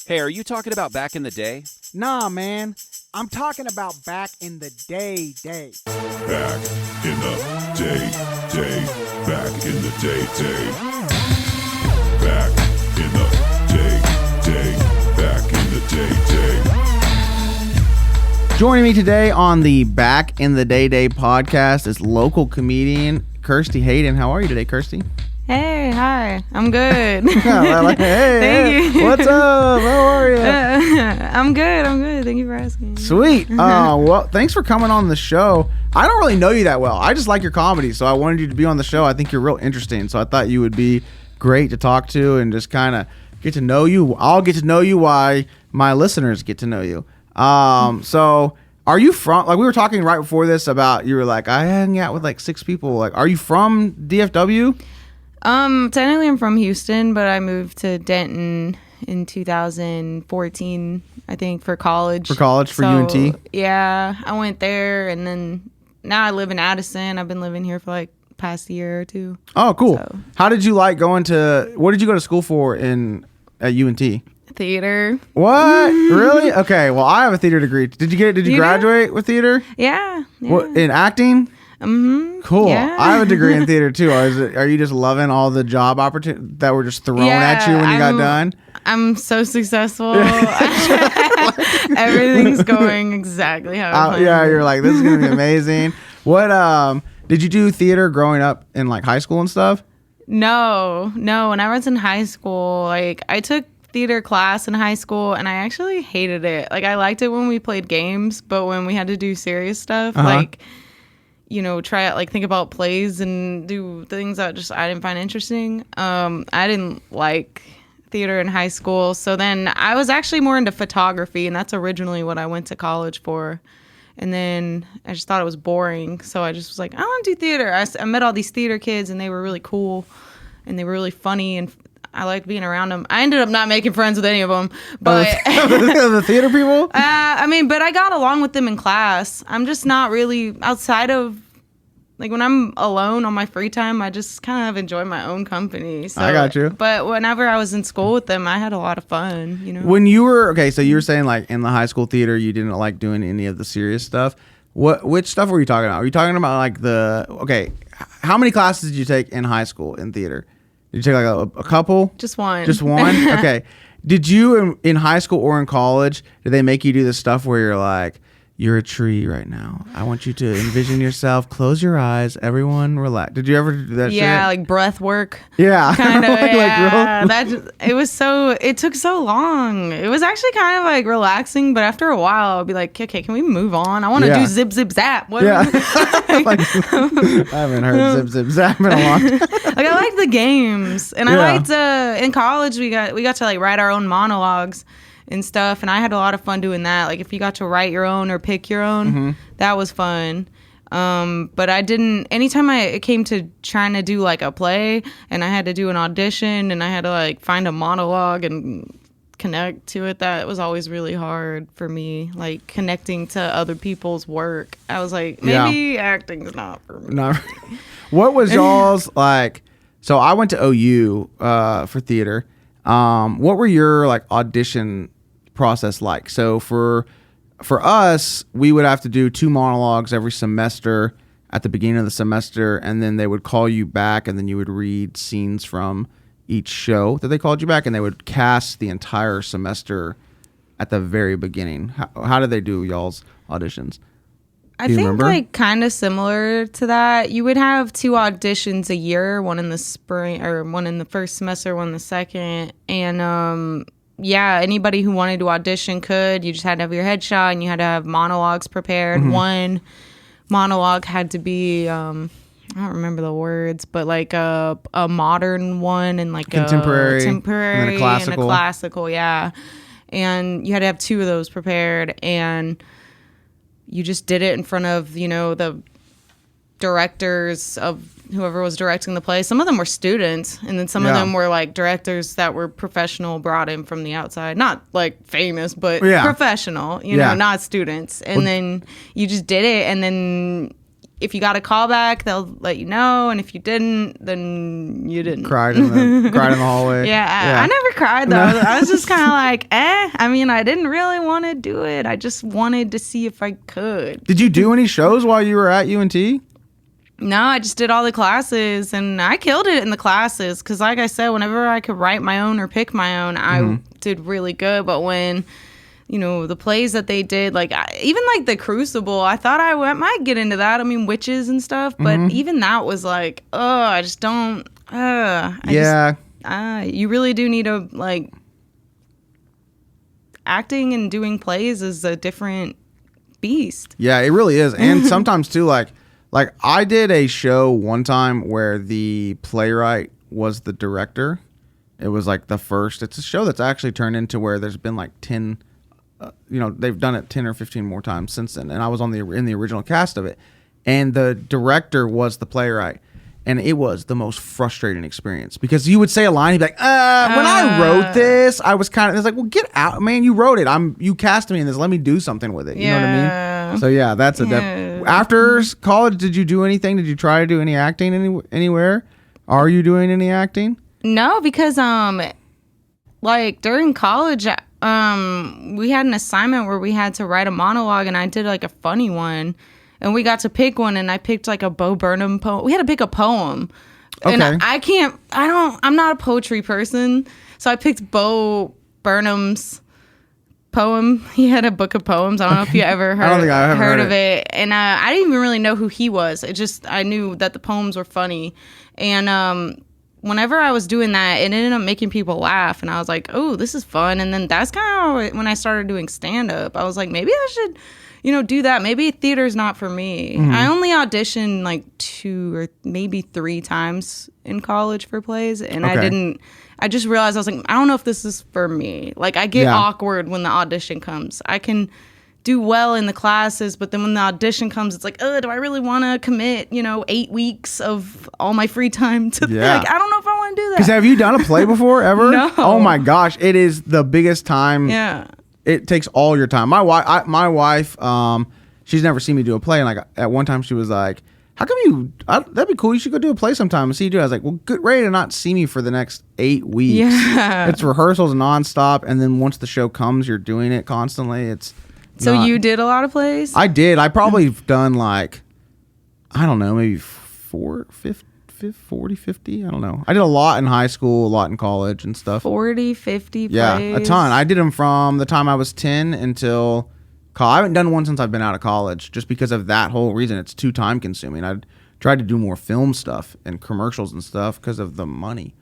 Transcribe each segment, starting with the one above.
Hey, are you talking about back in the day? Nah, man. I'm talking about back in the day. Back in the day. Back in the day. Back in the day. Back in the day. Joining me today on the Back in the Day podcast is local comedian Kirstie Hayden. How are you today, Kirstie? Hey, hi. I'm good. Hey, Thank you. What's up? How are you? I'm good. Thank you for asking. Sweet. Well, thanks for coming on the show. I don't really know you that well. I just like your comedy, so I wanted you to be on the show. I think you're real interesting, so I thought you would be great to talk to and just kind of get to know you. I'll get to know you while my listeners get to know you. So are you from, like we were talking right before this about, you were like, I hang out with like 6 people. Like, are you from DFW? Technically I'm from Houston, but I moved to Denton in 2014, I think, for college. For UNT? Yeah, I went there, and then now I live in Addison. I've been living here for like past year or two. Oh, cool. So. How did you like what did you go to school for at UNT? Theater. What? Really? Okay, well, I have a theater degree. Did you graduate with theater? Yeah. What, in acting? Mm-hmm. Cool. Yeah. I have a degree in theater too. Are you just loving all the job opportunities that were just thrown at you when you got done? I'm so successful. Everything's going exactly how I planned. Yeah, you're like, this is gonna be amazing. What did you do theater growing up in like high school and stuff? No. When I was in high school, like I took theater class in high school and I actually hated it. Like I liked it when we played games, but when we had to do serious stuff, like try out, like think about plays and do things that I didn't find interesting. I didn't like theater in high school. So then I was actually more into photography, and that's originally what I went to college for. And then I just thought it was boring. So I just was like, I want to do theater. I met all these theater kids, and they were really cool and they were really funny, and I liked being around them. I ended up not making friends with any of them, but the theater people. but I got along with them in class. I'm just not really outside of, like, when I'm alone on my free time, I just kind of enjoy my own company. So, I got you. But whenever I was in school with them, I had a lot of fun. When you were so you were saying like in the high school theater, you didn't like doing any of the serious stuff. Which stuff were you talking about? Were you talking about like how many classes did you take in high school in theater? Did you take like a couple? Just one. Just one? Okay. Did you, in high school or in college, did they make you do this stuff where you're like, you're a tree right now. I want you to envision yourself. Close your eyes. Everyone relax. Did you ever do that shit? Yeah, like breath work. Yeah. Kind of, yeah. Real? It took so long. It was actually kind of like relaxing, but after a while, I'd be like, okay, can we move on? I want to do zip, zip, zap. Yeah. I haven't heard zip, zip, zap in a long time. Like, I liked the games, and I liked, in college, we got to like write our own monologues and stuff, and I had a lot of fun doing that. Like, if you got to write your own or pick your own, that was fun. But I didn't, anytime it came to trying to do like a play, and I had to do an audition, and I had to like find a monologue and connect to it, that was always really hard for me, like connecting to other people's work. I was like, maybe acting's not for me. No. What was y'all's like, so I went to OU for theater. What were your like audition process like? So for us, we would have to do 2 monologues every semester at the beginning of the semester, and then they would call you back, and then you would read scenes from each show that they called you back, and they would cast the entire semester at the very beginning. How did they do y'all's auditions? I think like kind of similar to that. You would have 2 auditions a year, one in the spring, or one in the first semester, one in the second. And anybody who wanted to audition could. You just had to have your headshot, and you had to have monologues prepared. One monologue had to be, I don't remember the words, but like a modern one, and like contemporary, and a classical, yeah. And you had to have 2 of those prepared, and you just did it in front of, the directors of whoever was directing the play. Some of them were students, and then some of them were like directors that were professional, brought in from the outside. Not like famous, but professional, not students. And then you just did it, and then if you got a call back, they'll let you know, and if you didn't, then you didn't. Cried in the hallway. I never cried though. I was just kind of like, I mean, I didn't really want to do it. I just wanted to see if I could. Did you do any shows while you were at UNT? No, I just did all the classes, and I killed it in the classes because, like I said, whenever I could write my own or pick my own, I did really good. But when, the plays that they did, like even like the Crucible, I thought I might get into that. I mean, witches and stuff, but even that was like, I just don't. You really do need to like acting and doing plays is a different beast. Yeah, it really is, and sometimes too, like I did a show one time where the playwright was the director. It was like the first. It's a show that's actually turned into where there's been like 10. They've done it 10 or 15 more times since then, and I was in the original cast of it, and the director was the playwright, and it was the most frustrating experience because you would say a line, he'd be like, when I wrote this, I was it's like, well, get out, man, you wrote it, you cast me in this, let me do something with it, you know what I mean? So yeah, that's after college, did you do anything? Did you try to do any acting anywhere? Are you doing any acting? No, because like during college, we had an assignment where we had to write a monologue, and I did like a funny one, and we got to pick one, and I picked like a Bo Burnham poem. We had to pick a poem. Okay. And I'm not a poetry person, so I picked Bo Burnham's poem. He had a book of poems. I don't know if you ever heard of it. And I didn't even really know who he was. I knew that the poems were funny. And whenever I was doing that, it ended up making people laugh, and I was like, oh, this is fun. And then that's kind of when I started doing stand-up. I was like, maybe I should, do that. Maybe theater's not for me. I only auditioned like 2 or maybe 3 times in college for plays, and I just realized, I was like, I don't know if this is for me. Like, I get awkward when the audition comes. I can do well in the classes, but then when the audition comes, it's like, do I really want to commit, 8 weeks of all my free time to like, I don't know if I want to do that. Because have you done a play before ever? No. Oh my gosh, it is the biggest time. Yeah. It takes all your time. My wife, she's never seen me do a play, and like at one time she was like, how come that'd be cool. You should go do a play sometime and see you do it. I was like, well, get ready to not see me for the next 8 weeks. Yeah. It's rehearsals nonstop, and then once the show comes, you're doing it constantly. So you did a lot of plays? I did. I probably have done like, I don't know, maybe 40, 50. I don't know. I did a lot in high school, a lot in college and stuff. 40, 50 plays? Yeah, a ton. I did them from the time I was 10 until I haven't done one since I've been out of college, just because of that whole reason. It's too time consuming. I tried to do more film stuff and commercials and stuff because of the money.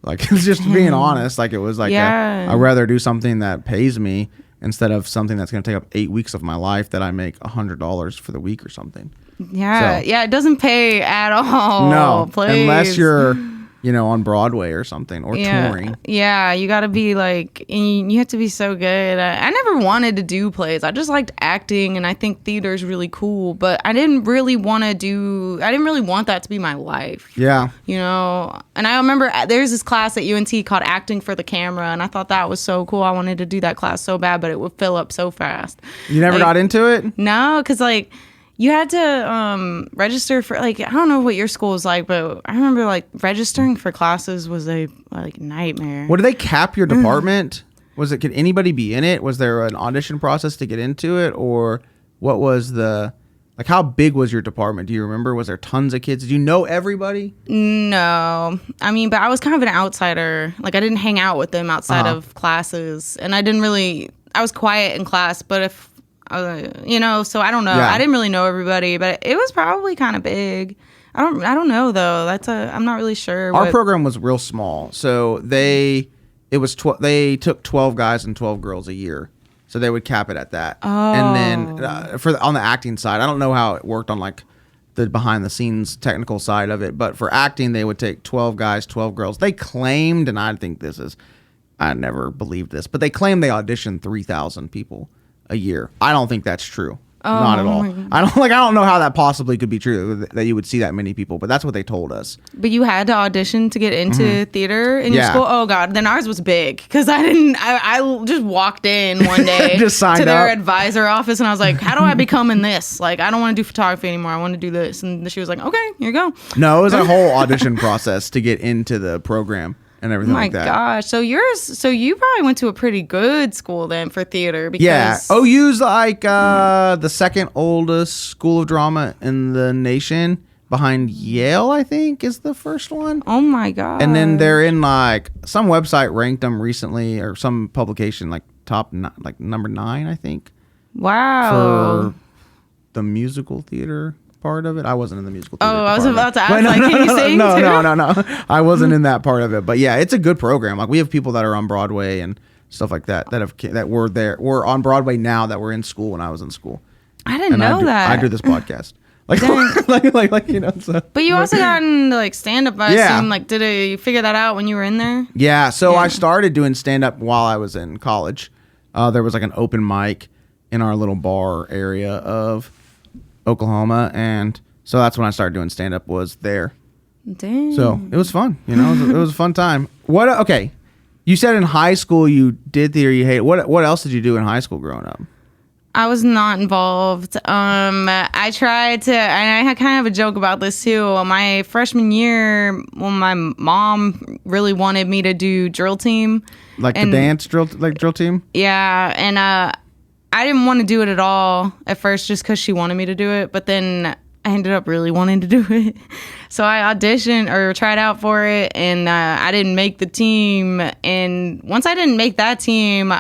Like, it's just being honest. Like, it was like, I'd rather do something that pays me instead of something that's going to take up 8 weeks of my life that I make $100 for the week or something. Yeah. So, it doesn't pay at all. No, please. Unless you're, on Broadway or something, or touring. Yeah, you got to be like, you have to be so good. I never wanted to do plays. I just liked acting, and I think theater's really cool, but I didn't really want that to be my life. Yeah. And I remember there's this class at UNT called Acting for the Camera, and I thought that was so cool. I wanted to do that class so bad, but it would fill up so fast. You never got into it? No, because you had to register for, like, I don't know what your school was like, but I remember like registering for classes was a nightmare. What, did they cap your department? Could anybody be in it? Was there an audition process to get into it, or what was how big was your department? Do you remember? Was there tons of kids? Did you know everybody? No. I mean, but I was kind of an outsider. Like, I didn't hang out with them outside of classes, and I was quiet in class, but if so I don't know. Yeah. I didn't really know everybody, but it was probably kind of big. I don't know though. I'm not really sure. Our program was real small, so they took 12 guys and 12 girls a year, so they would cap it at that. Oh. And then on the acting side, I don't know how it worked on like the behind the scenes technical side of it, but for acting, they would take 12 guys, 12 girls. They claimed, and I never believed this, but they claimed they auditioned 3,000 people a year. I don't think that's true. Not at all. my God. I don't know how that possibly could be true that you would see that many people, but that's what they told us. But you had to audition to get into theater in your Yeah. school? Oh, God. Then ours was big because I just walked in one day Just signed to their up. advisor office and I was like, how do I become in this? Like, I don't want to do photography anymore. I want to do this. And she was like, okay, here you go. No, it was a whole audition process to get into the program and everything Oh my like that. gosh. So you probably went to a pretty good school then for theater because Yeah. OU's like the second oldest school of drama in the nation, behind Yale, I think, is the first one. Oh my god. And then they're in like some website ranked them recently, or some publication like like number 9, I think, wow. for the musical theater part of it. I wasn't in the musical theater. Oh, I was part of about it. to ask, But like, can you sing no, too? no. I wasn't in that part of it. But yeah, it's a good program. Like we have people that are on Broadway and stuff like that that were on Broadway now that were in school when I was in school. I didn't And know that. I do this podcast. Like, Dang. like you know. So. But you also got into like stand up, I Yeah. assume. Like, did you figure that out when you were in there? Yeah, so Yeah. I started doing stand up while I was in college. There was like an open mic in our little bar area of Oklahoma, and so that's when I started doing stand up, was there. Dang. So it was fun, you know. It was a fun time. Okay, you said in high school you did theater. You hate it. What else did you do in high school growing up? I was not involved. I tried to, and I had kind of a joke about this too. My freshman year, when my mom really wanted me to do drill team, Like and the dance drill team? yeah, and I didn't want to do it at all at first, just because she wanted me to do it. But then I ended up really wanting to do it, so I auditioned or tried out for it, and I didn't make the team. And once I didn't make that team,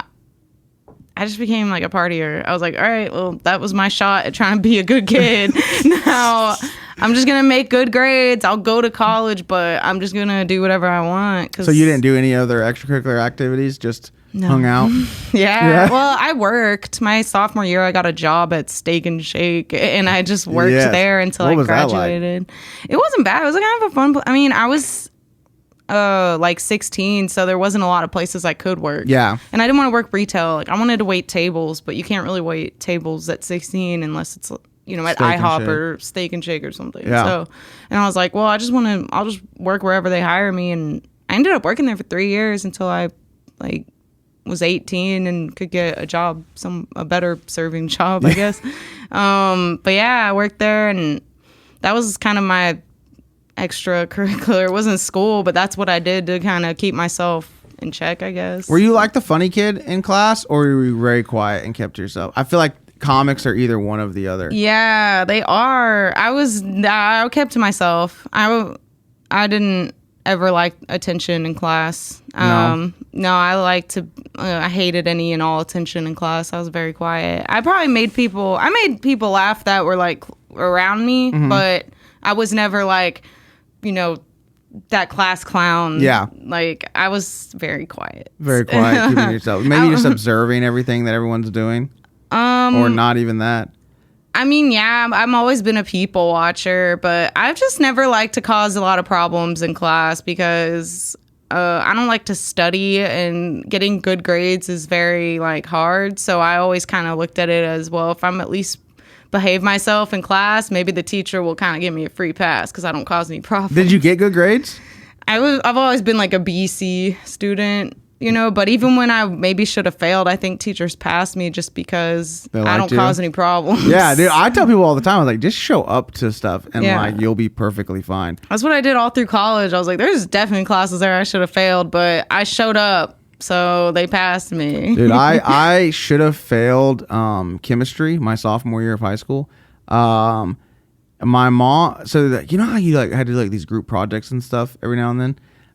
I just became like a partier. I was like, all right, well, that was my shot at trying to be a good kid. Now I'm just going to make good grades. I'll go to college, but I'm just going to do whatever I want. So you didn't do any other extracurricular activities? Just hung out? Yeah. Well, I worked. My sophomore year, I got a job at Steak and Shake, and I just worked Yes. there until What I was that like? graduated. It wasn't bad. It was like kind of a fun. I mean, I was like 16, so there wasn't a lot of places I could work. Yeah. And I didn't want to work retail. Like I wanted to wait tables, but you can't really wait tables at 16 unless it's, you know, at Steak and IHOP Shake. or Steak and Shake or something. Yeah. So, and I was like, well, I'll just work wherever they hire me. And I ended up working there for 3 years until I like was 18 and could get a job, a better serving job, I guess. But yeah, I worked there, and that was kind of my extracurricular. It wasn't school, but that's what I did to kind of keep myself in check, I guess. Were you like the funny kid in class, or were you very quiet and kept to yourself? I feel like comics are either one of the other. Yeah, they are. I kept to myself. I didn't ever like attention in class. No, I like to. I hated any and all attention in class. I was very quiet. I made people laugh that were like around me, but I was never like, you know, that class clown. Yeah. Like I was very quiet. Very quiet, keeping to yourself. Maybe just observing everything that everyone's doing, or not even that. I mean, yeah, I'm always been a people watcher, but I've just never liked to cause a lot of problems in class because I don't like to study, and getting good grades is very like hard. So I always kind of looked at it as, well, if I'm at least behave myself in class, maybe the teacher will kind of give me a free pass because I don't cause any problems. Did you get good grades? I've always been like a BC student, you know, but even when I maybe should have failed, I think teachers passed me just because They I liked don't you? cause any problems. Yeah, dude. I tell people all the time, I was like, just show up to stuff, and Yeah. like you'll be perfectly fine. That's what I did all through college. I was like, there's definitely classes there I should have failed, but I showed up, so they passed me. Dude, I should have failed chemistry my sophomore year of high school. My mom, so that, you know how you like had to do like these group projects and stuff every now and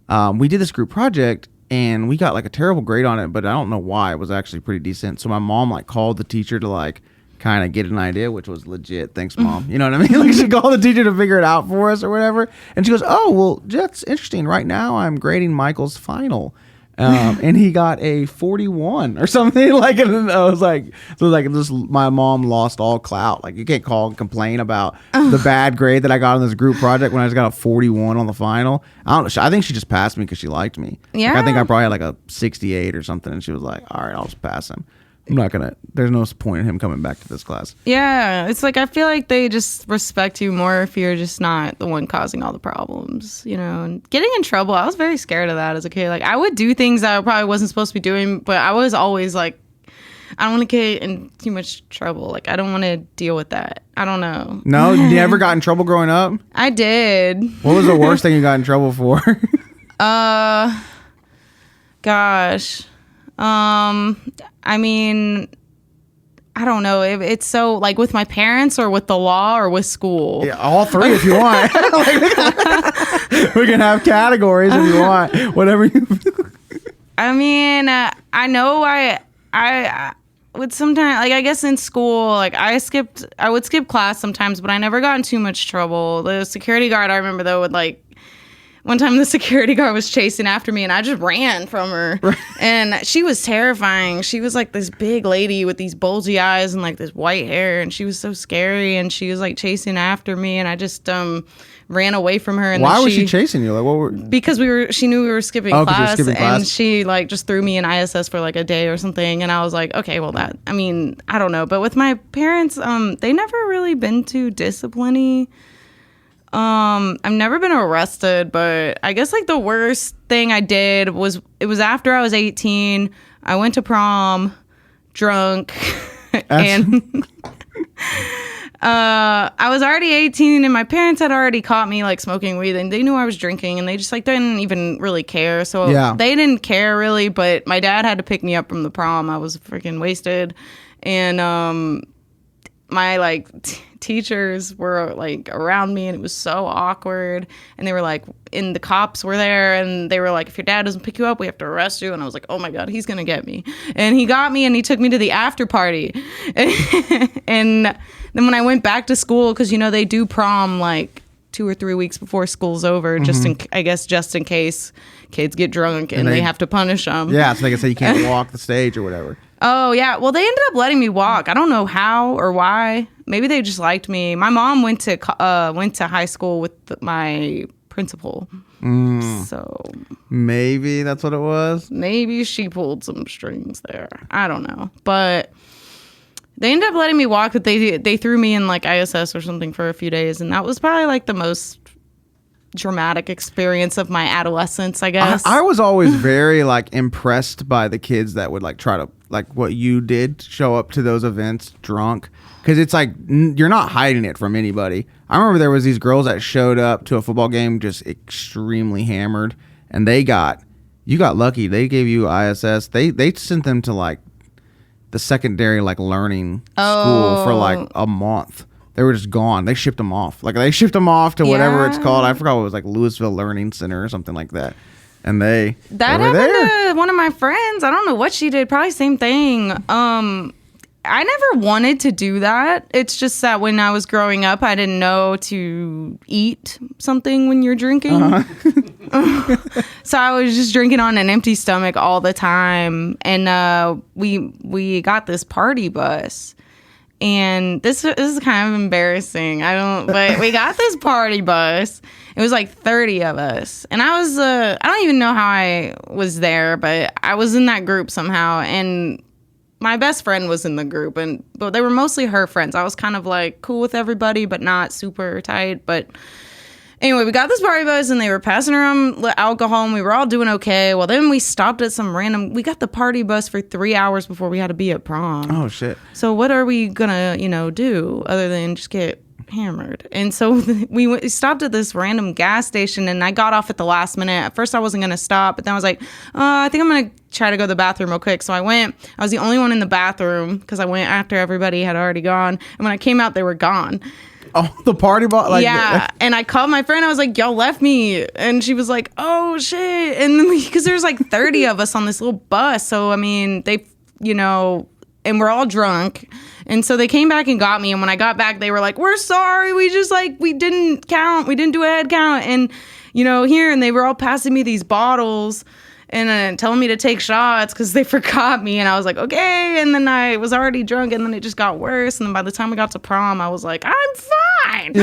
then. We did this group project, and we got like a terrible grade on it, but I don't know why. It was actually pretty decent. So my mom like called the teacher to like kind of get an idea, which was legit. Thanks, Mom. You know what I mean? Like she called the teacher to figure it out for us or whatever. And she goes, "Oh, well, that's interesting. Right now I'm grading Michael's final." And he got a 41 or something. Like, and I was like, my mom lost all clout. Like, you can't call and complain about the bad grade that I got on this group project when I just got a 41 on the final. I don't know. I think she just passed me because she liked me. Like, I think I Yeah. probably had like a 68 or something, and she was like, all right, I'll just pass him. there's no point in him coming back to this class. Yeah, it's like I feel like they just respect you more if you're just not the one causing all the problems, and getting in trouble. I was very scared of that as a kid. Like I would do things that I probably wasn't supposed to be doing, but I was always like, I don't want to get in too much trouble. Like I don't want to deal with that. I don't know. No, you never got in trouble growing up? I did. What was the worst thing you got in trouble for? Gosh. I mean, I don't know. It's so like with my parents or with the law or with school. Yeah, all three if you want. We can have categories if you want. Whatever you. I mean, I know I would sometimes, like I guess in school, like I would skip class sometimes, but I never got in too much trouble. The security guard, I remember though, would like, one time the security guard was chasing after me and I just ran from her. Right. And she was terrifying. She was like this big lady with these bulgy eyes and like this white hair. And she was so scary. And she was like chasing after me. And I just ran away from her. And why was she chasing you? Like what were? Because she knew we were skipping class. And she like just threw me in ISS for like a day or something. And I was like, okay, well I don't know. But with my parents, they never really been too disciplining. I've never been arrested, but I guess like the worst thing I did was after I was 18. I went to prom drunk and I was already 18 and my parents had already caught me like smoking weed and they knew I was drinking and they just like didn't even really care. So they didn't care really, but my dad had to pick me up from the prom. I was freaking wasted and my like teachers were like around me and it was so awkward and they were like, and the cops were there and they were like, if your dad doesn't pick you up we have to arrest you. And I was like, oh my god, he's gonna get me. And he got me and he took me to the after party. And then when I went back to school, because they do prom like 2 or 3 weeks before school's over, just in case kids get drunk and they have to punish them. Yeah, so they can say you can't walk the stage or whatever. Oh, yeah. Well, they ended up letting me walk. I don't know how or why. Maybe they just liked me. My mom went to high school with my principal. So maybe that's what it was. Maybe she pulled some strings there. I don't know. But they ended up letting me walk, but they threw me in like ISS or something for a few days. And that was probably like the most dramatic experience of my adolescence, I guess. I was always very like impressed by the kids that would like try to, like what you did, show up to those events drunk, because it's like you're not hiding it from anybody. I remember there was these girls that showed up to a football game just extremely hammered, and you got lucky. They gave you ISS. They sent them to like the secondary like learning school for like a month. They were just gone. They shipped them off. Like they shipped them off to whatever it's called. I forgot what it was, like Louisville Learning Center or something like that. And that happened to one of my friends. I don't know what she did. Probably same thing. I never wanted to do that. It's just that when I was growing up, I didn't know to eat something when you're drinking. So I was just drinking on an empty stomach all the time. And we got this party bus. And this is kind of embarrassing. But we got this party bus. It was like 30 of us. And I don't even know how I was there, but I was in that group somehow. And my best friend was in the group, but they were mostly her friends. I was kind of like cool with everybody, but not super tight. But anyway, we got this party bus and they were passing around alcohol and we were all doing okay. Well, then we stopped at we got the party bus for 3 hours before we had to be at prom. Oh, shit. So what are we gonna, do other than just get hammered? And so we stopped at this random gas station and I got off at the last minute. At first I wasn't going to stop, but then I was like, I think I'm going to try to go to the bathroom real quick. So I went. I was the only one in the bathroom because I went after everybody had already gone. And when I came out, they were gone. Oh, the party bus? Like, yeah. And I called my friend. I was like, y'all left me. And she was like, oh, shit. And then because there's like 30 of us on this little bus. So, I mean, they, and we're all drunk. And so they came back and got me. And when I got back, they were like, we're sorry. We just we didn't count. We didn't do a head count. And, here, and they were all passing me these bottles and telling me to take shots because they forgot me. And I was like, okay. And then I was already drunk and then it just got worse. And then by the time we got to prom, I was like, I'm fine.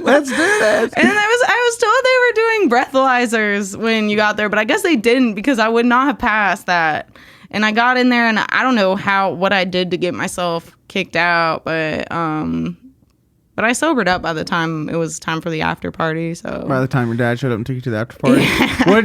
Let's do this. And then I was told they were doing breathalyzers when you got there, but I guess they didn't because I would not have passed that. And I got in there, and I don't know what I did to get myself kicked out, but I sobered up by the time it was time for the after party. So by the time your dad showed up and took you to the after party,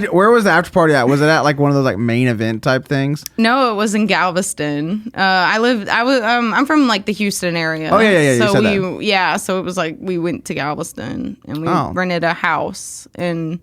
where was the after party at? Was it at like one of those like main event type things? No, it was in Galveston. I'm from like the Houston area. Oh yeah. So you said that. So it was like we went to Galveston and we Oh. rented a house, and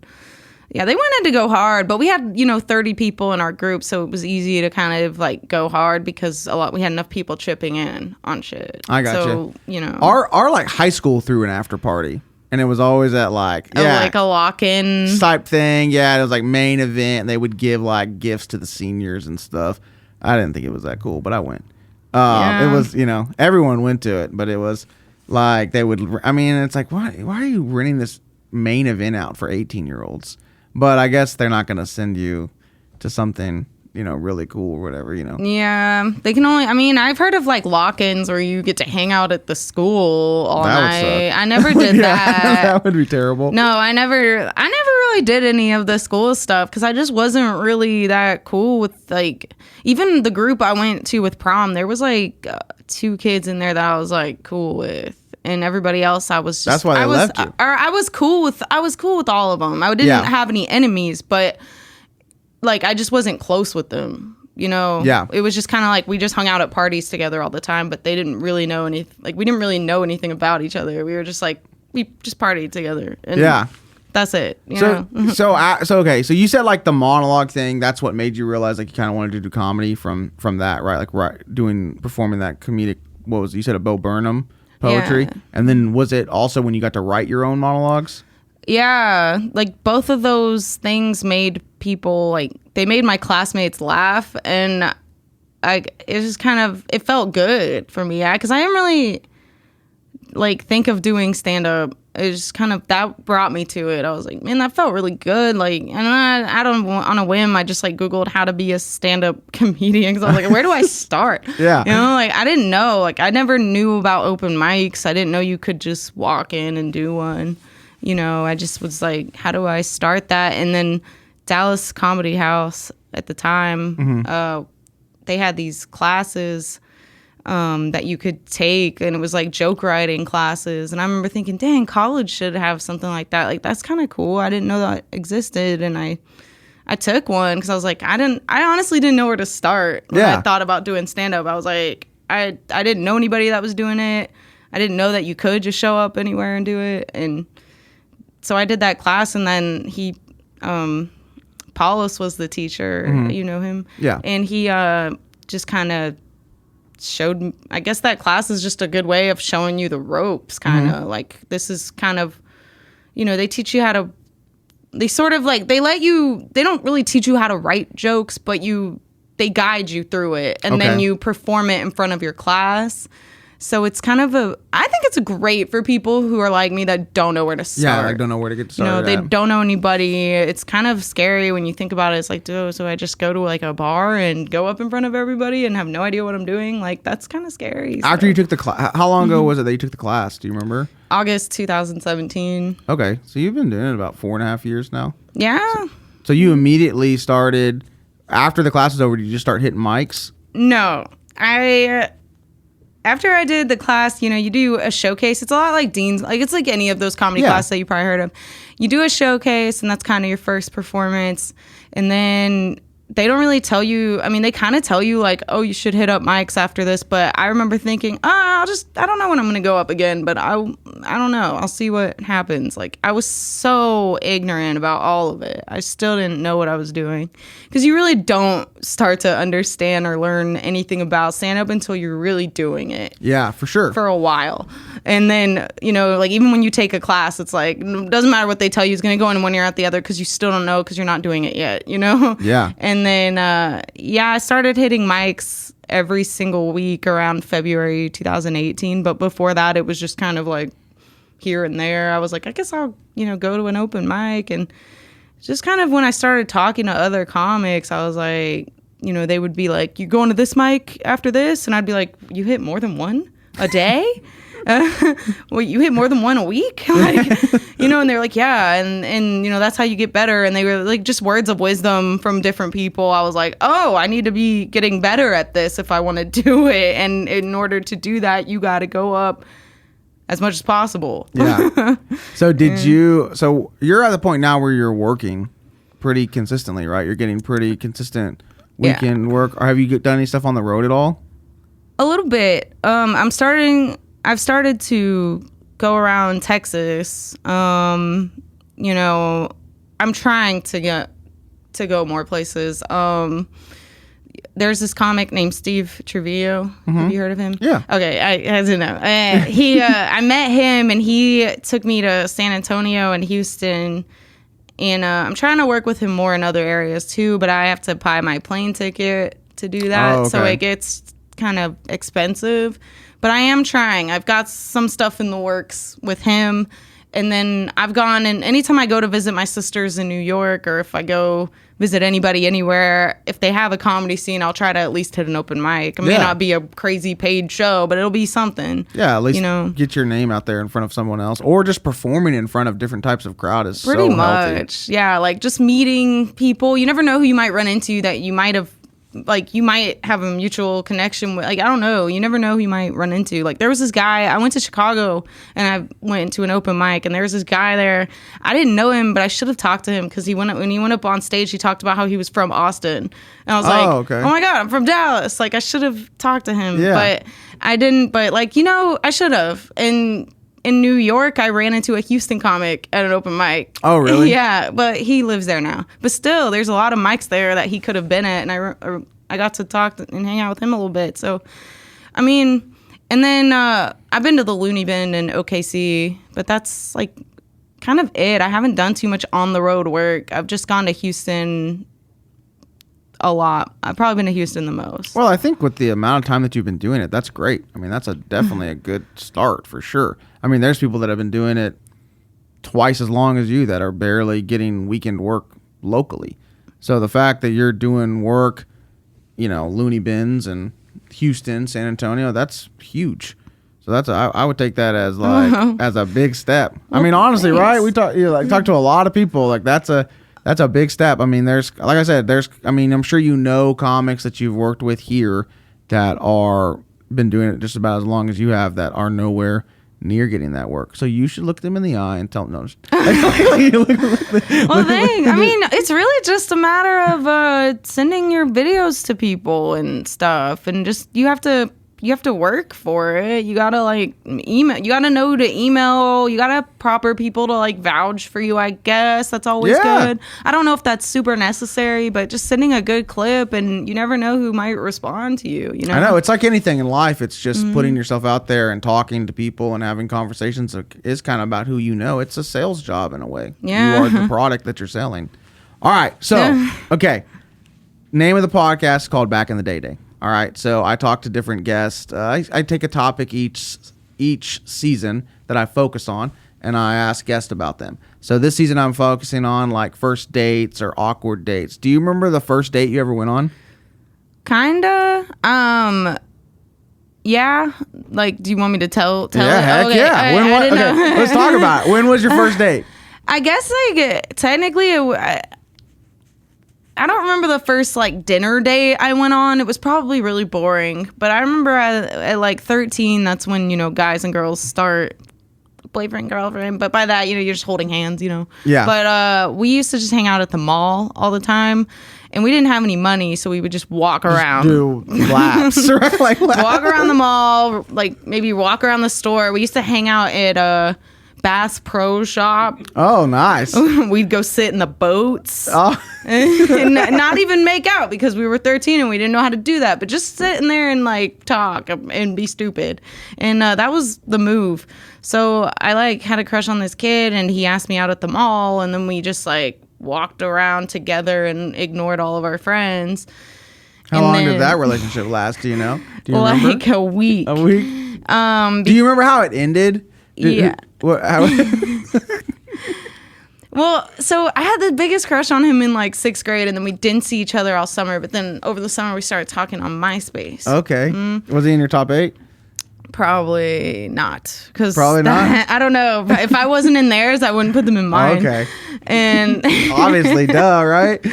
yeah, they wanted to go hard, but we had 30 people in our group, so it was easy to kind of like go hard because we had enough people chipping in on shit. I got so, you. Our like high school threw an after party, and it was always at like like a lock-in type thing. Yeah, it was like main event. They would give like gifts to the seniors and stuff. I didn't think it was that cool, but I went. It was everyone went to it, but it was like they would. I mean, it's like why are you renting this main event out for 18-year-olds? But I guess they're not going to send you to something, really cool or whatever, Yeah, they can only. I mean, I've heard of like lock-ins where you get to hang out at the school all That would night. suck. I never did that. That would be terrible. No, I never really did any of the school stuff because I just wasn't really that cool with like even the group I went to with prom. There was like 2 kids in there that I was like cool with. And everybody else, I was just. That's why they left you. I was cool with all of them. I didn't have any enemies, but like I just wasn't close with them. Yeah. It was just kind of like we just hung out at parties together all the time, but they didn't really know anything. Like we didn't really know anything about each other. We were just like we just partied together. And that's it. So you said like the monologue thing. That's what made you realize like you kind of wanted to do comedy from that, right? Like performing that comedic. What was it? You said a Bo Burnham poetry, and then was it also when you got to write your own monologues? Yeah, like both of those things made people like they made my classmates laugh, and it felt good for me, because I didn't really like think of doing stand up. It just kind of that brought me to it. I was like, man, that felt really good. Like, and I don't on a whim. I just like Googled how to be a stand-up comedian because I was like, where do I start? Yeah, like I didn't know. Like I never knew about open mics. I didn't know you could just walk in and do one. I just was like, how do I start that? And then Dallas Comedy House at the time, they had these classes that you could take, and it was like joke writing classes. And I remember thinking, dang, college should have something like that. Like that's kind of cool. I didn't know that existed, and I took one because I was like, I honestly didn't know where to start when I thought about doing stand up. I was like, I didn't know anybody that was doing it. I didn't know that you could just show up anywhere and do it. And so I did that class, and then Paulus was the teacher. You know him, and he just kind of showed me. I guess that class is just a good way of showing you the ropes, kind of like this is kind of, they teach you how to. They sort of like they don't really teach you how to write jokes, but they guide you through it, and then you perform it in front of your class. So it's kind of I think it's great for people who are like me that don't know where to start. Yeah, like don't know where to get started. They don't know anybody. It's kind of scary when you think about it. It's like, so I just go to like a bar and go up in front of everybody and have no idea what I'm doing? Like, that's kind of scary. After you took the class, how long ago was it that you took the class? Do you remember? August 2017. Okay, so you've been doing it about 4.5 years now? Yeah. So you immediately started, after the class was over, did you just start hitting mics? No. After I did the class, you do a showcase. It's a lot like Dean's. Like, it's like any of those comedy classes that you probably heard of. You do a showcase, and that's kind of your first performance. And then they don't really tell you. I mean, they kind of tell you, like, oh, you should hit up mics after this. But I remember thinking, I don't know when I'm going to go up again. But I don't know. I'll see what happens. Like, I was so ignorant about all of it. I still didn't know what I was doing. Because you really don't start to understand or learn anything about stand-up until you're really doing it. Yeah, for sure. For a while. And then, like even when you take a class, it's like, it doesn't matter what they tell you is going to go in one ear out the other because you still don't know because you're not doing it yet, Yeah. And then, I started hitting mics every single week around February 2018. But before that, it was just kind of like here and there. I was like, I guess I'll, go to an open mic. And just kind of when I started talking to other comics, I was like, they would be like, you going to this mic after this? And I'd be like, you hit more than one a day? well, you hit more than one a week? Like, and they're like, yeah. And that's how you get better. And they were like just words of wisdom from different people. I was like, oh, I need to be getting better at this if I want to do it. And in order to do that, you got to go up as much as possible. Yeah. So so you're at the point now where you're working pretty consistently, right? You're getting pretty consistent weekend work. Or have you done any stuff on the road at all? A little bit. I've started to go around Texas. I'm trying to go more places. There's this comic named Steve Trevio. Have you heard of him? Yeah. Okay, I don't know. I met him, and he took me to San Antonio and Houston. And I'm trying to work with him more in other areas too, but I have to buy my plane ticket to do that. Oh, okay. So it gets kind of expensive. But I am trying. I've got some stuff in the works with him. And then I've gone, and anytime I go to visit my sisters in New York, or if I go visit anybody anywhere, if they have a comedy scene, I'll try to at least hit an open mic. It may not be a crazy paid show, but it'll be something. Yeah, at least get your name out there in front of someone else, or just performing in front of different types of crowd is pretty so much healthy. Yeah, like just meeting people. You never know who you might run into that you might have. Like, you might have a mutual connection with, like, I don't know. You never know who you might run into. Like, there was this guy, I went to Chicago, and I went to an open mic, and there was this guy there. I didn't know him, but I should have talked to him, because when he went up on stage, he talked about how he was from Austin. And I was okay. Oh my God, I'm from Dallas. Like, I should have talked to him. Yeah. But I didn't. But, like, I should have. And in New York, I ran into a Houston comic at an open mic. Oh, really? Yeah, but he lives there now. But still, there's a lot of mics there that he could have been at, and I got to talk and hang out with him a little bit. So, I mean, and then I've been to the Looney Bin in OKC, but that's like kind of it. I haven't done too much on the road work. I've just gone to Houston a lot. I've probably been to Houston the most. Well, I think with the amount of time that you've been doing it, that's great. I mean, that's definitely a good start for sure. I mean, there's people that have been doing it twice as long as you that are barely getting weekend work locally. So the fact that you're doing work, Looney Bins and Houston, San Antonio, that's huge. So I would take that as as a big step. Well, I mean, honestly, thanks. Right? We talk to a lot of people. Like that's a big step. I mean, I'm sure comics that you've worked with here that are been doing it just about as long as you have that are nowhere near getting that work. So you should look them in the eye and tell them no. Well, thanks. I mean, it's really just a matter of sending your videos to people and stuff, and just you have to work for it. You gotta email. You gotta know who to email. You gotta have proper people to vouch for you. I guess that's always good. I don't know if that's super necessary, but just sending a good clip, and you never know who might respond to you. I know it's like anything in life. It's just putting yourself out there and talking to people and having conversations is kind of about who you know. It's a sales job in a way. Yeah. You are the product that you're selling. All right. So, okay. Name of the podcast is called Back in the Day. All right, so I talk to different guests. I take a topic each season that I focus on, and I ask guests about them. So this season I'm focusing on first dates or awkward dates. Do you remember the first date you ever went on? Kinda. Yeah. Do you want me to tell Yeah, it? heck okay. yeah. I didn't know. Let's talk about it. When was your first date? I guess technically I don't remember the first dinner date I went on. It was probably really boring. But I remember at 13, that's when, guys and girls start boyfriend, girlfriend. But by that, you're just holding hands, Yeah. But we used to just hang out at the mall all the time. And we didn't have any money, so we would just walk around. Do laps, right? Walk around the mall, maybe walk around the store. We used to hang out at Bass Pro Shop. Oh, nice. We'd go sit in the boats. Oh. And not even make out because we were 13 and we didn't know how to do that. But just sit in there and talk and be stupid. And that was the move. So I had a crush on this kid and he asked me out at the mall. And then we just walked around together and ignored all of our friends. How long did that relationship last? Do you know? Do you remember? A week. A week? Do you remember how it ended? Yeah. Well, so I had the biggest crush on him in 6th grade, and then we didn't see each other all summer. But then over the summer, we started talking on MySpace. Okay. Was he in your top 8? Probably not. Probably not? I don't know. If I wasn't in theirs, I wouldn't put them in mine. Okay. And Obviously, duh, right?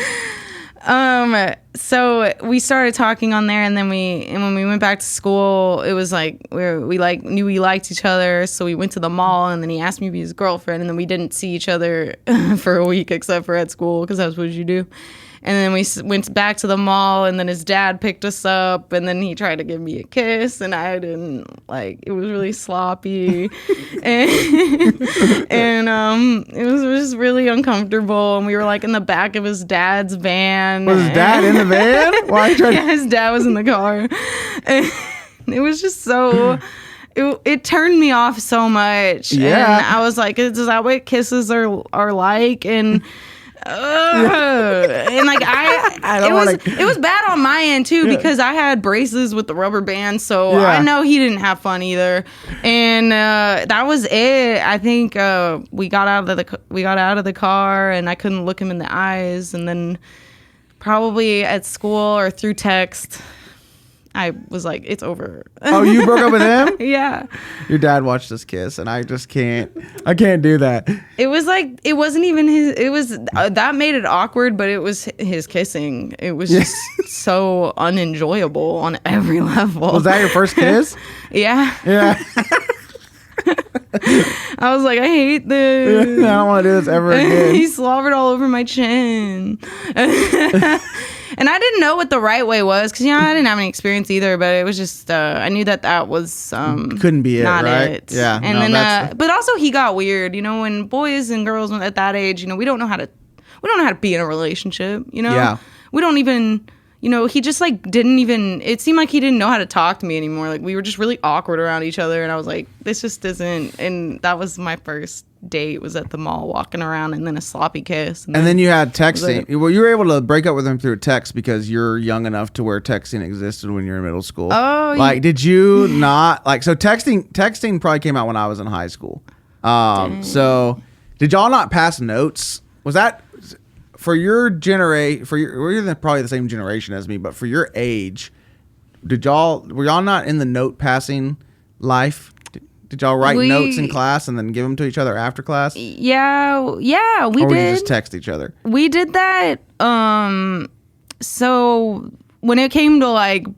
So we started talking on there, and then when we went back to school, it was like we knew we liked each other, so we went to the mall, and then he asked me to be his girlfriend, and then we didn't see each other for a week except for at school, because that's what you do. And then we went back to the mall, and then his dad picked us up, and then he tried to give me a kiss, and I didn't it was really sloppy, and it was just really uncomfortable. And we were like in the back of his dad's van. Was his dad in the van? Why Yeah, his dad was in the car. And it was just so. It turned me off so much. Yeah. And I was like, is that what kisses are like? And and like it was bad on my end too, because I had braces with the rubber band, so I know he didn't have fun either. And that was it. I think we got out of the car, and I couldn't look him in the eyes. And then probably at school or through text, I was like, it's over. Oh, you broke up with him? Yeah. Your dad watched us kiss, and I just can't. I can't do that. It was like, it wasn't even his. It was that made it awkward, but it was his kissing. It was just so unenjoyable on every level. Was that your first kiss? Yeah. Yeah. I was like, I hate this. I don't want to do this ever again. He slobbered all over my chin. And I didn't know what the right way was, because I didn't have any experience either. But it was just I knew that was couldn't be it, not right? it. Yeah. And then but also he got weird. When boys and girls at that age, we don't know how to be in a relationship. Yeah. We don't even. He just didn't even. It seemed like he didn't know how to talk to me anymore. Like we were just really awkward around each other, and I was like, this just isn't. And that was my first date, was at the mall walking around, and then a sloppy kiss. And then you had texting. Well, you were able to break up with him through text because you're young enough to where texting existed when you were in middle school. Oh, did you not so texting probably came out when I was in high school. So did y'all not pass notes? Was that for your generation? We're probably the same generation as me, but for your age, were y'all not in the note passing life? Did y'all write notes in class and then give them to each other after class? Yeah, we or did. Or you just text each other? We did that. So when it came to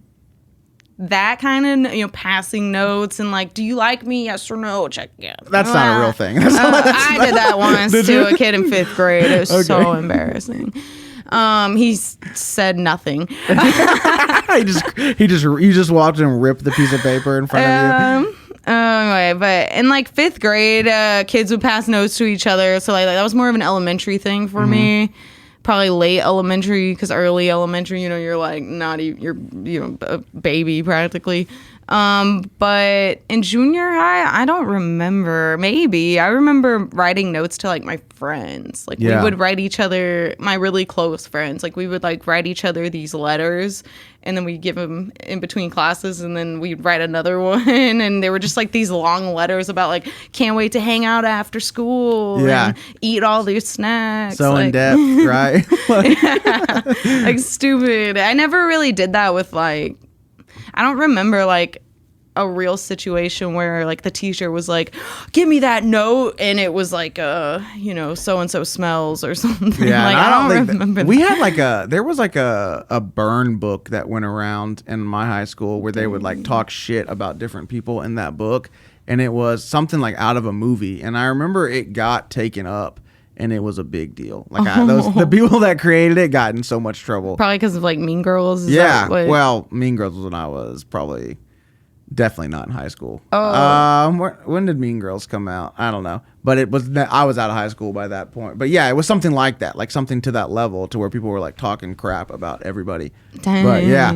that kind of passing notes and do you like me? Yes or no? Check yes. That's not a real thing. I did that once to a kid in 5th grade. It was so embarrassing. He said nothing. You just walked in and ripped the piece of paper in front of you. Anyway, but in 5th grade, kids would pass notes to each other. So that was more of an elementary thing for me. Probably late elementary, because early elementary, you're not even, you're a baby practically. But in junior high, I don't remember. Maybe I remember writing notes to my friends. We would write each other, my really close friends. We would write each other these letters, and then we'd give them in between classes, and then we'd write another one. And they were just these long letters about can't wait to hang out after school. Yeah. And eat all these snacks. So in depth, right? Stupid. I never really did that with I don't remember a real situation where the teacher was give me that note, and it was so and so smells or something. Yeah, I don't remember. We had there was a burn book that went around in my high school where they would talk shit about different people in that book, and it was something out of a movie, and I remember it got taken up. And it was a big deal. The people that created it got in so much trouble. Probably because of Mean Girls. Well, Mean Girls was when I was probably definitely not in high school. Oh. When did Mean Girls come out? I don't know. But I was out of high school by that point. But yeah, it was something like that, something to that level, to where people were talking crap about everybody. Dang. But yeah.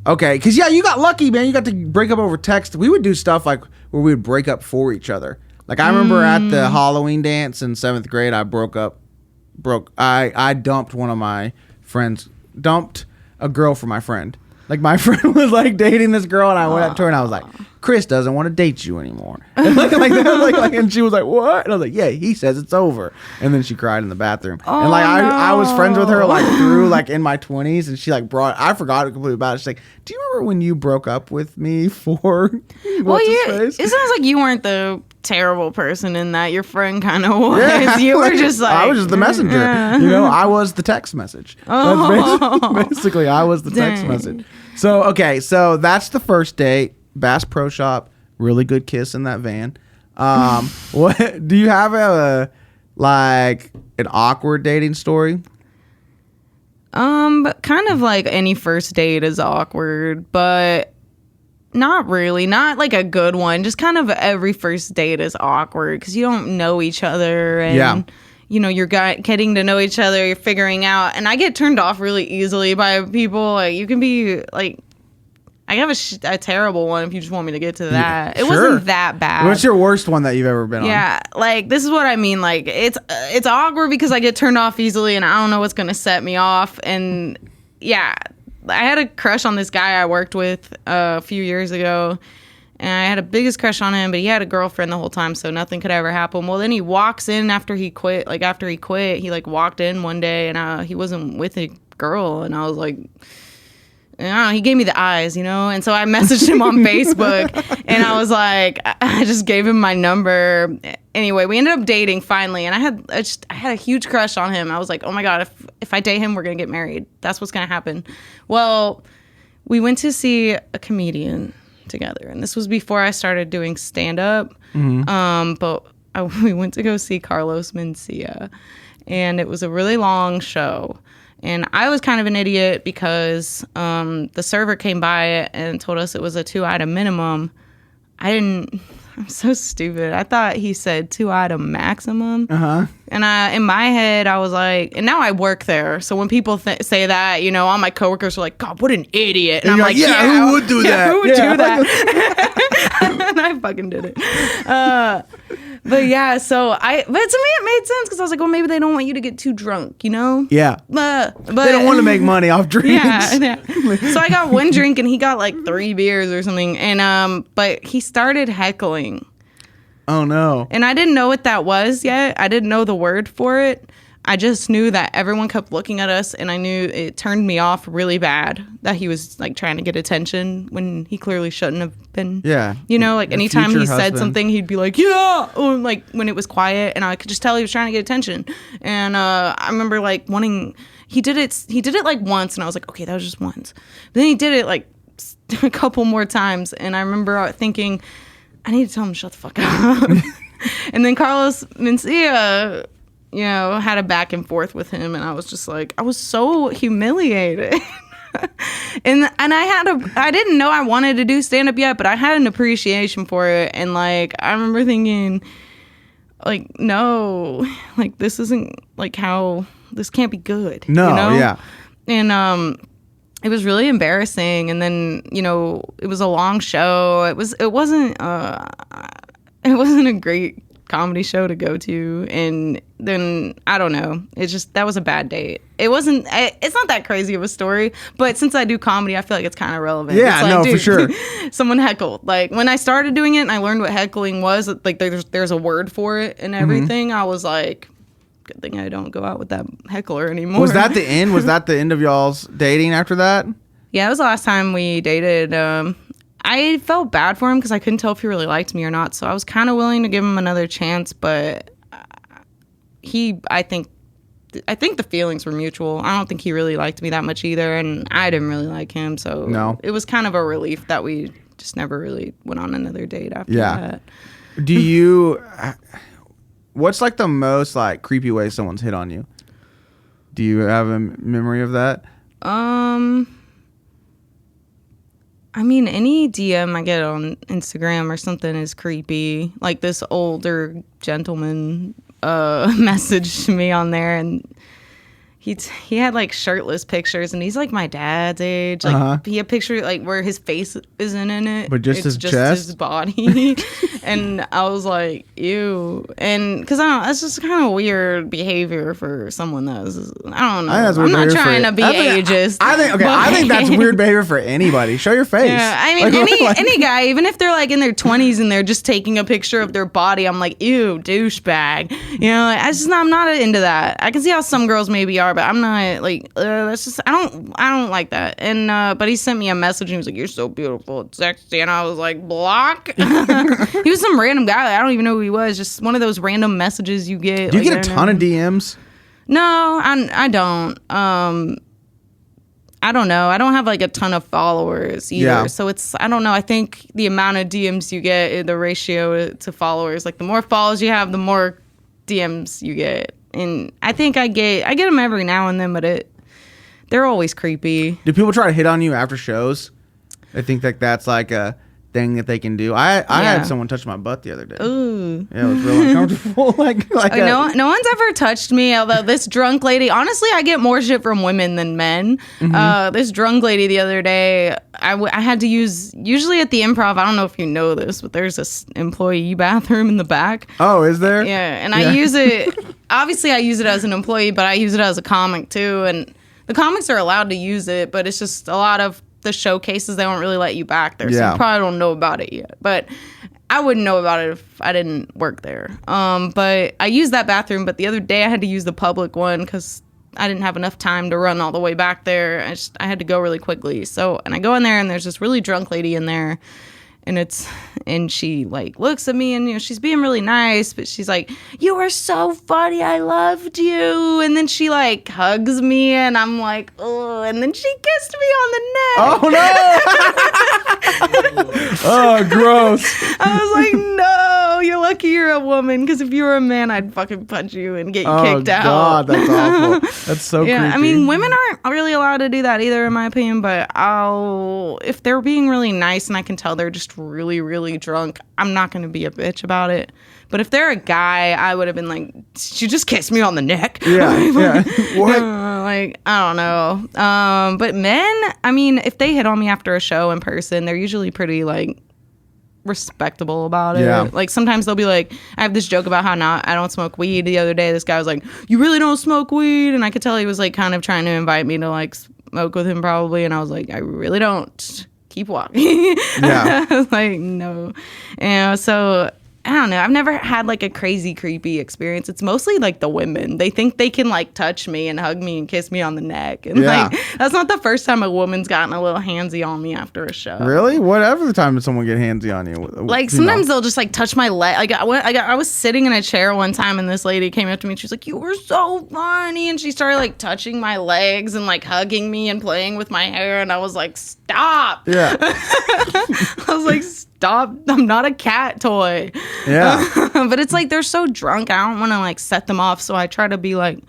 Okay, because you got lucky, man. You got to break up over text. We would do stuff where we would break up for each other. I remember at the Halloween dance in 7th grade, I dumped one of my friends, dumped a girl for my friend. My friend was dating this girl, and I went up to her and I was Chris doesn't want to date you anymore. And and she was like, what? And I was like, yeah, he says it's over. And then she cried in the bathroom. And like, I was friends with her like through like in my 20s, and she like I forgot completely about it. She's like, do you remember when you broke up with me for it sounds like you weren't the terrible person in that. Your friend kind of was. Yeah, you were just like, I was just the messenger. I was the text message. Basically, I was the text message. So okay, so that's the first date. Bass Pro Shop, really good kiss in that van. What do you have an awkward dating story? Kind of like any first date is awkward, but not really. Not like a good one. Just kind of every first date is awkward because you don't know each other, and you're getting to know each other. You're figuring out, and I get turned off really easily by people. Like you can be like. I have a terrible one if you just want me to get to that. It wasn't that bad. What's your worst one that you've ever been on? Yeah, like this is what I mean. Like it's awkward because I get turned off easily and I don't know what's going to set me off. And yeah, I had a crush on this guy I worked with a few years ago. And I had a biggest crush on him, but he had a girlfriend the whole time, so nothing could ever happen. Well, then he walks in after he quit. Like after he quit, he like walked in one day and he wasn't with a girl. And I was like... I don't know, he gave me the eyes, and so I messaged him on Facebook, and I was like, I just gave him my number. Anyway, we ended up dating finally, and I had a huge crush on him. I was like, oh my God, if I date him, we're gonna get married. That's what's gonna happen. Well, we went to see a comedian together, and this was before I started doing stand-up. But we went to go see Carlos Mencia, and it was a really long show. And I was kind of an idiot because the server came by and told us it was a 2-item minimum. I'm so stupid. I thought he said 2-item maximum. And in my head, I was like, and now I work there. So when people say that, all my coworkers are like, God, what an idiot. And I'm like, who would do that? Who would do that? And I fucking did it. But yeah, but to me it made sense because I was like, well, maybe they don't want you to get too drunk, Yeah. But they don't want to make money off drinks. Yeah. So I got one drink and he got like 3 beers or something. And but he started heckling. Oh no. And I didn't know what that was yet. I didn't know the word for it. I just knew that everyone kept looking at us, and I knew it turned me off really bad that he was like trying to get attention when he clearly shouldn't have been. Yeah. Like anytime he said something, he'd be like, yeah, or like when it was quiet, and I could just tell he was trying to get attention. And I remember like he did it like once, and I was like, okay, that was just once. But then he did it like a couple more times, and I remember thinking, I need to tell him to shut the fuck up. And then Carlos Mencia, had a back and forth with him, and I was just like, I was so humiliated. and I didn't know I wanted to do stand up yet, but I had an appreciation for it, and like I remember thinking, like, no, like this isn't like how this can't be good. No, yeah. And it was really embarrassing, and then it was a long show. It wasn't a great comedy show to go to, and then I don't know, that was a bad date. It's not that crazy of a story, but since I do comedy, I feel like it's kind of relevant. Yeah, like, no, for sure. Someone heckled. Like when I started doing it and I learned what heckling was, like there's a word for it and everything. I was like, good thing I don't go out with that heckler anymore. Was that the end? Was that the end of y'all's dating after that? Yeah, it was the last time we dated. I felt bad for him because I couldn't tell if he really liked me or not. So I was kind of willing to give him another chance, but I think the feelings were mutual. I don't think he really liked me that much either, and I didn't really like him. So no. It was kind of a relief that we just never really went on another date after that. Do you? What's like the most like creepy way someone's hit on you? Do you have a memory of that? I mean, any DM I get on Instagram or something is creepy. Like this older gentleman messaged me on there, and he had like shirtless pictures, and he's like my dad's age. Like he had picture like where his face isn't in it, but just it's his chest, his body. And I was like, ew, and because I don't, that's just kind of weird behavior for someone that's I don't know. I'm not trying to be ageist. I think that's weird behavior for anybody. Show your face. Yeah, I mean any guy, even if they're like in their 20s and they're just taking a picture of their body, I'm like, ew, douchebag. You know, I'm not into that. I can see how some girls maybe are, but I'm not like that's just I don't like that. And but he sent me a message and he was like, "You're so beautiful and sexy," and I was like, block. He was some random guy. Like, I don't even know who he was. Just one of those random messages you get. Do you get a ton of DMs? No, I don't. I don't know. I don't have like a ton of followers either. Yeah. So I don't know. I think the amount of DMs you get, the ratio to followers, like the more followers you have, the more DMs you get. And I think I get them every now and then, but they're always creepy. Do people try to hit on you after shows? I think that's like a thing that they can do. I had someone touch my butt the other day. Ooh. Yeah, it was real uncomfortable. No one's ever touched me, although this drunk lady, honestly, I get more shit from women than men. This drunk lady the other day, I had to use, usually at the Improv, I don't know if you know this, but there's this employee bathroom in the back. Oh, is there? Yeah, and I use it, obviously I use it as an employee, but I use it as a comic too, and the comics are allowed to use it, but it's just a lot of the showcases, they don't really let you back there, so you probably don't know about it yet. But I wouldn't know about it if I didn't work there. But I used that bathroom, but the other day I had to use the public one because I didn't have enough time to run all the way back there. I had to go really quickly. So, and I go in there and there's this really drunk lady in there. And she like looks at me and, you know, she's being really nice, but she's like, "You were so funny. I loved you." And then she like hugs me and I'm like, "Oh," and then she kissed me on the neck. Oh no. Oh, gross. I was like, "No, you're lucky you're a woman, because if you were a man, I'd fucking punch you and get you kicked out." Oh God, that's awful. That's so creepy. I mean, women aren't really allowed to do that either, in my opinion, but if they're being really nice and I can tell they're just really, really drunk, I'm not going to be a bitch about it. But if they're a guy, I would have been like, "She just kissed me on the neck." Yeah. What? Like, I don't know. But men, I mean, if they hit on me after a show in person, they're usually pretty like respectable about it. Yeah. Like sometimes they'll be like, I have this joke about how I don't smoke weed. The other day, this guy was like, "You really don't smoke weed?" And I could tell he was like kind of trying to invite me to like smoke with him probably. And I was like, "I really don't. Keep walking." Yeah. I was like, no. And so I don't know. I've never had like a crazy creepy experience. It's mostly like the women. They think they can like touch me and hug me and kiss me on the neck. And like, that's not the first time a woman's gotten a little handsy on me after a show. Really? Whatever the time did someone get handsy on you? Like sometimes they'll just like touch my leg. Like I was sitting in a chair one time and this lady came up to me and she was like, "You were so funny." And she started like touching my legs and like hugging me and playing with my hair. And I was like, "Stop." Yeah. I was like, "Stop. I'm not a cat toy." Yeah. But it's like they're so drunk. I don't want to like set them off. So I try to be like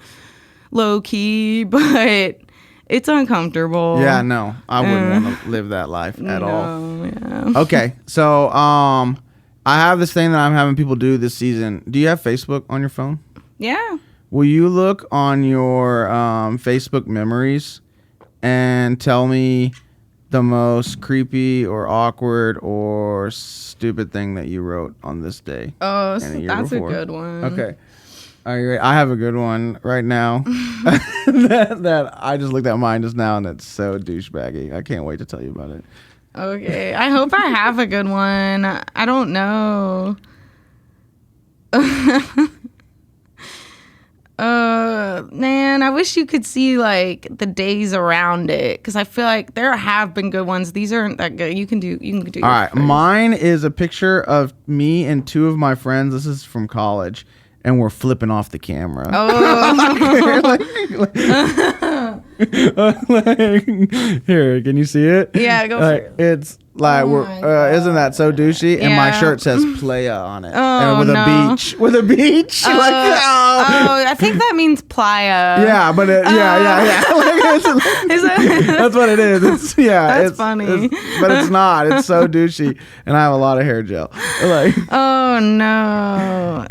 low key, but it's uncomfortable. Yeah, no. I wouldn't want to live that life at all. Yeah. Okay. So I have this thing that I'm having people do this season. Do you have Facebook on your phone? Yeah. Will you look on your Facebook memories and tell me the most creepy or awkward or stupid thing that you wrote on this day? Oh, so that's before? A good one. Okay. Are you ready? I have a good one right now that I just looked at mine just now, and it's so douchebaggy. I can't wait to tell you about it. Okay. I hope I have a good one. I don't know. Man, I wish you could see like the days around it, because I feel like there have been good ones. These aren't that good. You can do. All right, mine is a picture of me and two of my friends. This is from college, and we're flipping off the camera. Here, can you see it? Yeah, go for it. It's like isn't that so douchey? And my shirt says "Playa" on it, and with a beach. I think that means playa. Yeah, but that's what it is. It's funny. But it's not. It's so douchey, and I have a lot of hair gel. Like, oh no.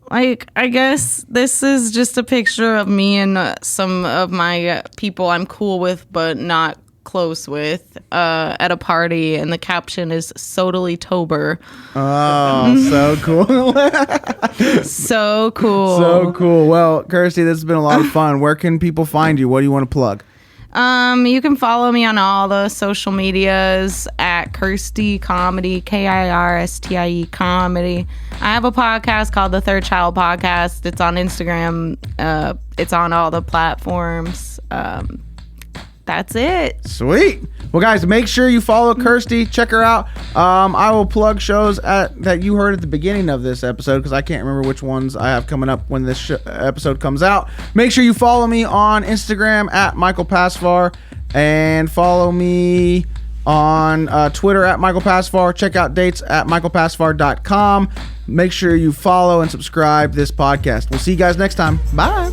like, I guess this is just a picture of me and some of my people I'm cool with but not close with at a party, and the caption is "Sodally Tober." Oh, so cool. So cool. So cool. Well, Kirstie, this has been a lot of fun. Where can people find you? What do you want to plug? You can follow me on all the social medias at Kirstie Comedy, Kirstie Comedy. I have a podcast called The Third Child Podcast. It's on Instagram. It's on all the platforms. That's it. Sweet. Well, guys, make sure you follow Kirstie. Check her out. I will plug shows that you heard at the beginning of this episode because I can't remember which ones I have coming up when this episode comes out. Make sure you follow me on Instagram at Michael Pasvar and follow me on Twitter at Michael Pasvar. Check out dates at michaelpasvar.com. Make sure you follow and subscribe this podcast. We'll see you guys next time. Bye.